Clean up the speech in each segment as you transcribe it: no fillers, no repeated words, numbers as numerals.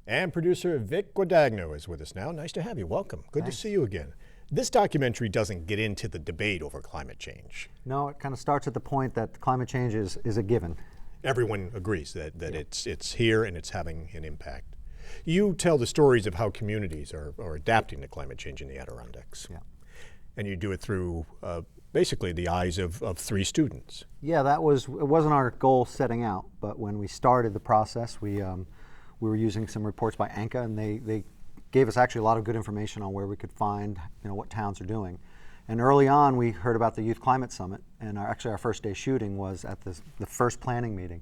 And producer Vic Guadagno is with us now. Nice to have you. Welcome. Good to see you again. This documentary doesn't get into the debate over climate change. No, it kind of starts at the point that climate change is a given. Everyone agrees that it's here and it's having an impact. You tell the stories of how communities are adapting to climate change in the Adirondacks. Yeah. And you do it through basically the eyes of 3 students. Yeah, it wasn't our goal setting out, but when we started the process, we were using some reports by ANCA, and they gave us actually a lot of good information on where we could find what towns are doing. And early on, we heard about the Youth Climate Summit, and our first day shooting was at the first planning meeting.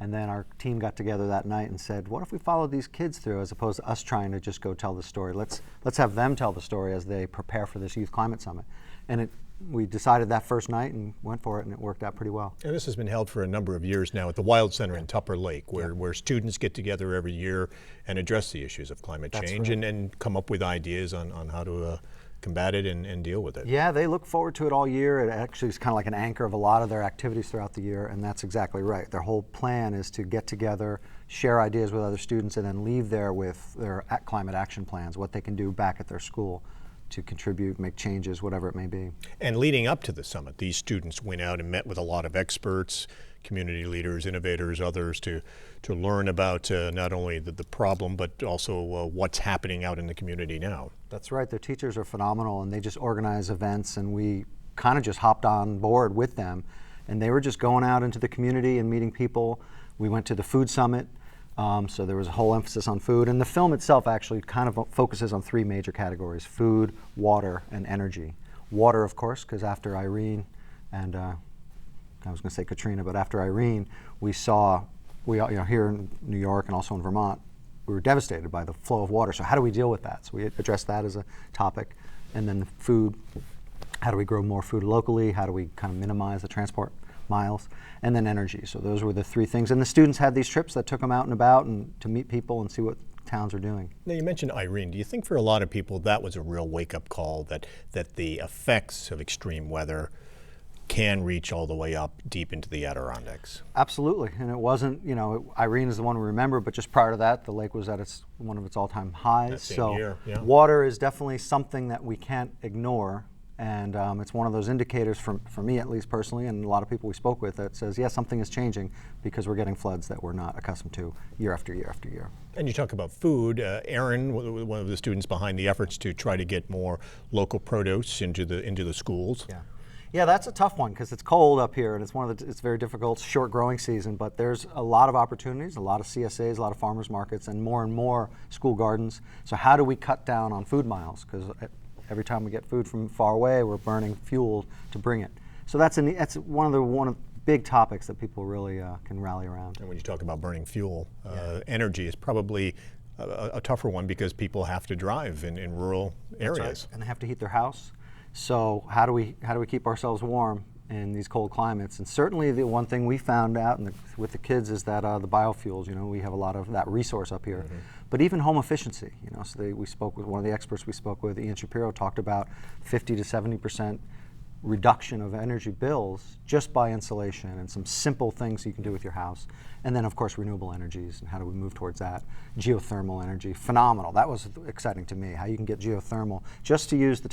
And then our team got together that night and said, what if we followed these kids through as opposed to us trying to just go tell the story? Let's have them tell the story as they prepare for this Youth Climate Summit. And we decided that first night and went for it, and it worked out pretty well. And this has been held for a number of years now at the Wild Center in Tupper Lake, where students get together every year and address the issues of climate change. Right. and come up with ideas on how to combat it and deal with it. Yeah, they look forward to it all year. It actually is kind of like an anchor of a lot of their activities throughout the year, and that's exactly right. Their whole plan is to get together, share ideas with other students, and then leave there with their climate action plans, what they can do back at their school to contribute, make changes, whatever it may be. And leading up to the summit, these students went out and met with a lot of experts, community leaders, innovators, others to learn about not only the problem, but also what's happening out in the community now. That's right. Their teachers are phenomenal, and they just organize events, and we kind of just hopped on board with them. And they were just going out into the community and meeting people. We went to the food summit. So there was a whole emphasis on food, and the film itself actually kind of focuses on 3 major categories: food, water, and energy. Water, of course, because after Irene and I was going to say Katrina, but after Irene, we saw here in New York and also in Vermont, we were devastated by the flow of water. So how do we deal with that? So we addressed that as a topic. And then the food, how do we grow more food locally? How do we kind of minimize the transport miles? And then energy. So those were the 3 things. And the students had these trips that took them out and about and to meet people and see what towns are doing. Now, you mentioned Irene. Do you think for a lot of people that was a real wake-up call, that the effects of extreme weather can reach all the way up deep into the Adirondacks? Absolutely. And it wasn't, Irene is the one we remember, but just prior to that, the lake was at one of its all-time highs. That same year, yeah. Water is definitely something that we can't ignore. And it's one of those indicators for me, at least personally, and a lot of people we spoke with, that says, yes, something is changing because we're getting floods that we're not accustomed to year after year after year. And you talk about food. Aaron, one of the students behind the efforts to try to get more local produce into the schools. Yeah, that's a tough one because it's cold up here, and it's very difficult, short growing season. But there's a lot of opportunities, a lot of CSAs, a lot of farmers markets, and more school gardens. So how do we cut down on food miles? Because every time we get food from far away, we're burning fuel to bring it. So that's one of the big topics that people really can rally around. And when you talk about burning fuel, energy is probably a tougher one because people have to drive in rural areas. That's right. And they have to heat their house. So how do we keep ourselves warm in these cold climates? And certainly the one thing we found out with the kids is that the biofuels, we have a lot of that resource up here. Mm-hmm. But even home efficiency, so we spoke with one of the experts we spoke with, Ian Shapiro, talked about 50 to 70% reduction of energy bills just by insulation and some simple things you can do with your house. And then of course renewable energies, and how do we move towards that? Geothermal energy, phenomenal. That was exciting to me, how you can get geothermal just to use the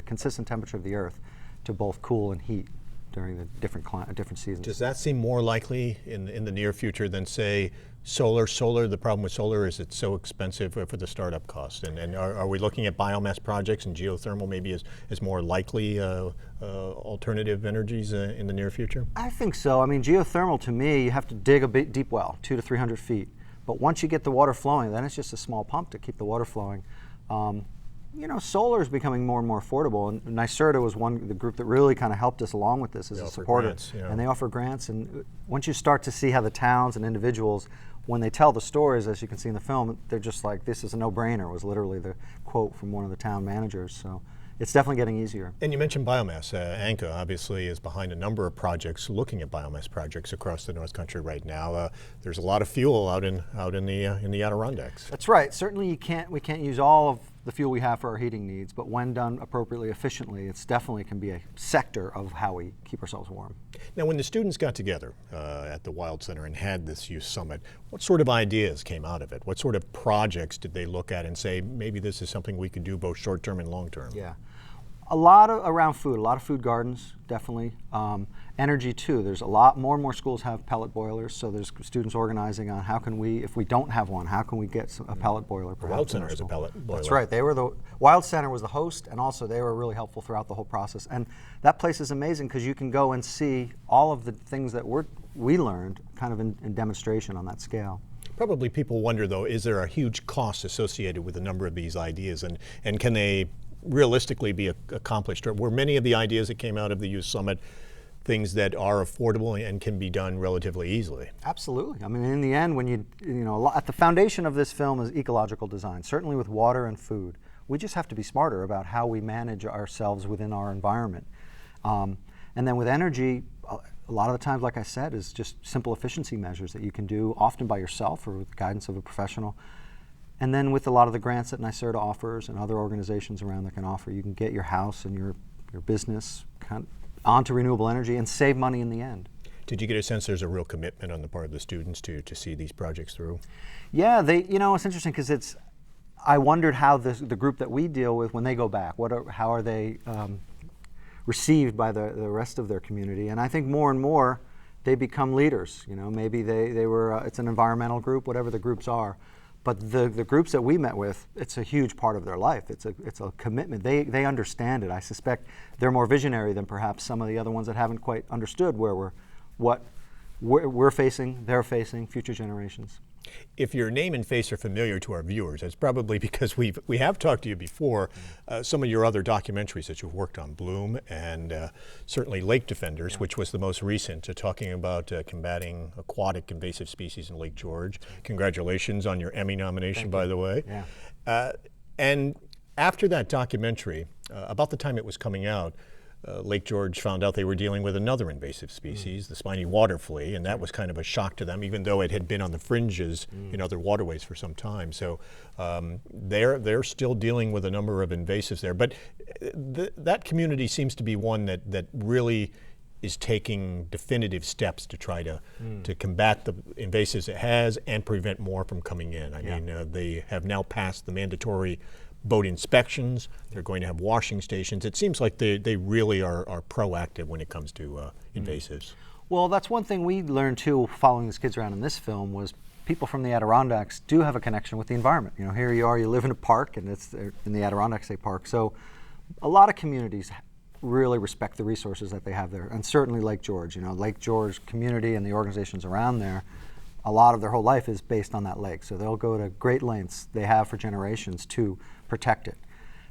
consistent temperature of the earth to both cool and heat during the different seasons. Does that seem more likely in the near future than, say, solar? The problem with solar is it's so expensive for the startup cost. And are we looking at biomass projects and geothermal maybe as more likely alternative energies in the near future? I think so. I mean, geothermal, to me, you have to dig a big, deep well, 200 to 300 feet. But once you get the water flowing, then it's just a small pump to keep the water flowing. Solar is becoming more and more affordable, and NYSERDA was the group that really kind of helped us along with this as a supporter. Grants, and they offer grants, and once you start to see how the towns and individuals, when they tell the stories, as you can see in the film, they're just like, this is a no-brainer, was literally the quote from one of the town managers. So it's definitely getting easier. And you mentioned biomass. ANCA obviously is behind a number of projects looking at biomass projects across the North Country right now. There's a lot of fuel out in the Adirondacks. That's right. Certainly we can't use all of the fuel we have for our heating needs, but when done appropriately, efficiently, it's definitely can be a sector of how we keep ourselves warm. Now, when the students got together at the Wild Center and had this youth summit, what sort of ideas came out of it? What sort of projects did they look at and say, maybe this is something we could do both short-term and long-term? Yeah. A lot around food, a lot of food gardens, definitely. Energy too, there's a lot, more and more schools have pellet boilers, so there's students organizing on how can we, if we don't have one, how can we get a pellet boiler perhaps? The Wild Center has a pellet boiler. That's right, Wild Center was the host, and also they were really helpful throughout the whole process. And that place is amazing because you can go and see all of the things that we learned kind of in demonstration on that scale. Probably people wonder though, is there a huge cost associated with a number of these ideas, and can they realistically be accomplished? Or were many of the ideas that came out of the Youth Summit things that are affordable and can be done relatively easily? Absolutely. I mean, in the end, when you know, at the foundation of this film is ecological design, certainly with water and food. We just have to be smarter about how we manage ourselves within our environment. And then with energy, a lot of the times, like I said, is just simple efficiency measures that you can do often by yourself or with the guidance of a professional. And then with a lot of the grants that NYSERDA offers and other organizations around that can offer, you can get your house and your business onto renewable energy and save money in the end. Did you get a sense there's a real commitment on the part of the students to see these projects through? Yeah, it's interesting because I wondered how the group that we deal with, when they go back, how are they received by the rest of their community? And I think more and more they become leaders. You know, maybe they were, it's an environmental group, whatever the groups are. But the groups that we met with, it's a huge part of their life. It's a commitment. They understand it. I suspect they're more visionary than perhaps some of the other ones that haven't quite understood what we're facing, they're facing, future generations. If your name and face are familiar to our viewers, it's probably because we have talked to you before. Some of your other documentaries that you've worked on, Bloom and certainly Lake Defenders, which was the most recent, talking about combating aquatic invasive species in Lake George. Congratulations on your Emmy nomination, by the way. Yeah. And after that documentary, about the time it was coming out, Lake George found out they were dealing with another invasive species, the spiny water flea, and that was kind of a shock to them, even though it had been on the fringes in other waterways for some time. So they're still dealing with a number of invasives there. But that community seems to be one that really is taking definitive steps to try to combat the invasives it has and prevent more from coming in. I mean, they have now passed the mandatory boat inspections. They're going to have washing stations. It seems like they really are proactive when it comes to invasives. Well, that's one thing we learned too, following these kids around in this film, was people from the Adirondacks do have a connection with the environment. You know, here you are, you live in a park, and it's in the Adirondack State Park. So a lot of communities really respect the resources that they have there, and certainly Lake George. You know, Lake George community and the organizations around there, a lot of their whole life is based on that lake. So they'll go to great lengths, they have for generations, to protect it.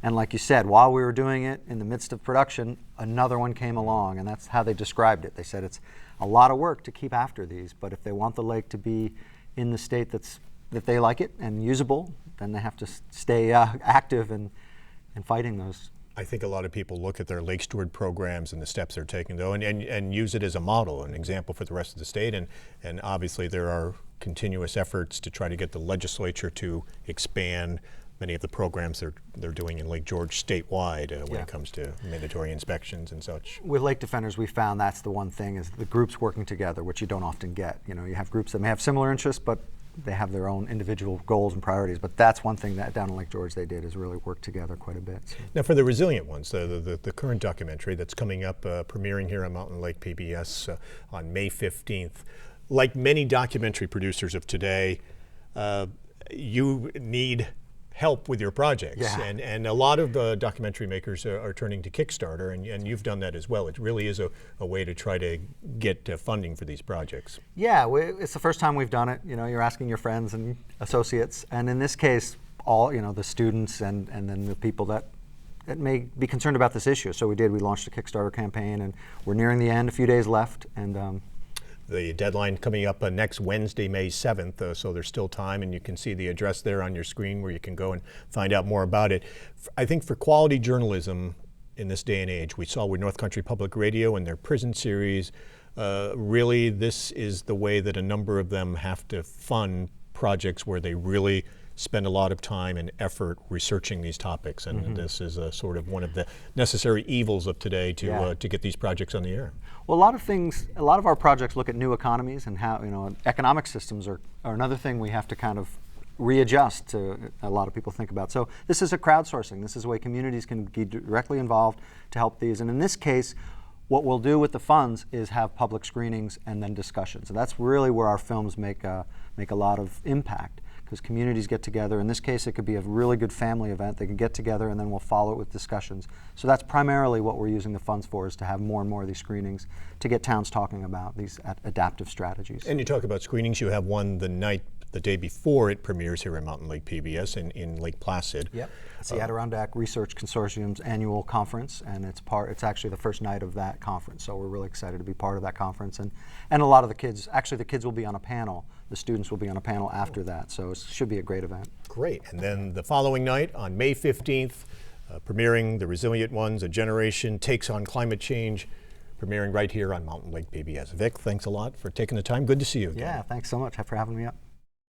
And like you said, while we were doing it, in the midst of production, another one came along, and that's how they described it. They said it's a lot of work to keep after these, but if they want the lake to be in the state that they like it and usable, then they have to stay active and fighting those. I think a lot of people look at their lake steward programs and the steps they're taking, though, and use it as a model, an example for the rest of the state. And obviously there are continuous efforts to try to get the legislature to expand many of the programs they're doing in Lake George statewide when it comes to mandatory inspections and such. With Lake Defenders, we found that's the one thing, is the groups working together, which you don't often get. You know, you have groups that may have similar interests, but they have their own individual goals and priorities. But that's one thing that down in Lake George they did, is really work together quite a bit. So. Now for the resilient ones, the current documentary that's coming up, premiering here on Mountain Lake PBS on May 15th, like many documentary producers of today, you need help with your projects, and a lot of documentary makers are turning to Kickstarter, and you've done that as well. It really is a way to try to get funding for these projects. Yeah, it's the first time we've done it. You know, you're asking your friends and associates, and in this case, all the students and then the people that may be concerned about this issue. So we launched a Kickstarter campaign, and we're nearing the end, a few days left, and the deadline coming up next Wednesday, May 7th, so there's still time, and you can see the address there on your screen where you can go and find out more about it. I think for quality journalism in this day and age, we saw with North Country Public Radio and their prison series, really this is the way that a number of them have to fund projects where they really spend a lot of time and effort researching these topics, and this is a sort of one of the necessary evils of today to get these projects on the air. Well, a lot of our projects look at new economies and how, economic systems are another thing we have to kind of readjust to, a lot of people think about. So this is a crowdsourcing. This is a way communities can be directly involved to help these. And in this case, what we'll do with the funds is have public screenings and then discussions. So that's really where our films make a lot of impact, because communities get together. In this case, it could be a really good family event. They could get together and then we'll follow it with discussions. So that's primarily what we're using the funds for, is to have more and more of these screenings to get towns talking about these adaptive strategies. And you talk about screenings. You have one the day before it premieres here in Mountain Lake PBS in Lake Placid. Yep. It's the Adirondack Research Consortium's annual conference, and it's actually the first night of that conference. So we're really excited to be part of that conference, and a lot of the kids will be on a panel. The students will be on a panel after that, so it should be a great event. Great. And then the following night on May 15th, premiering The Resilient Ones: A Generation Takes on Climate Change, premiering right here on Mountain Lake PBS. Vic, thanks a lot for taking the time. Good to see you again. Yeah, thanks so much for having me up.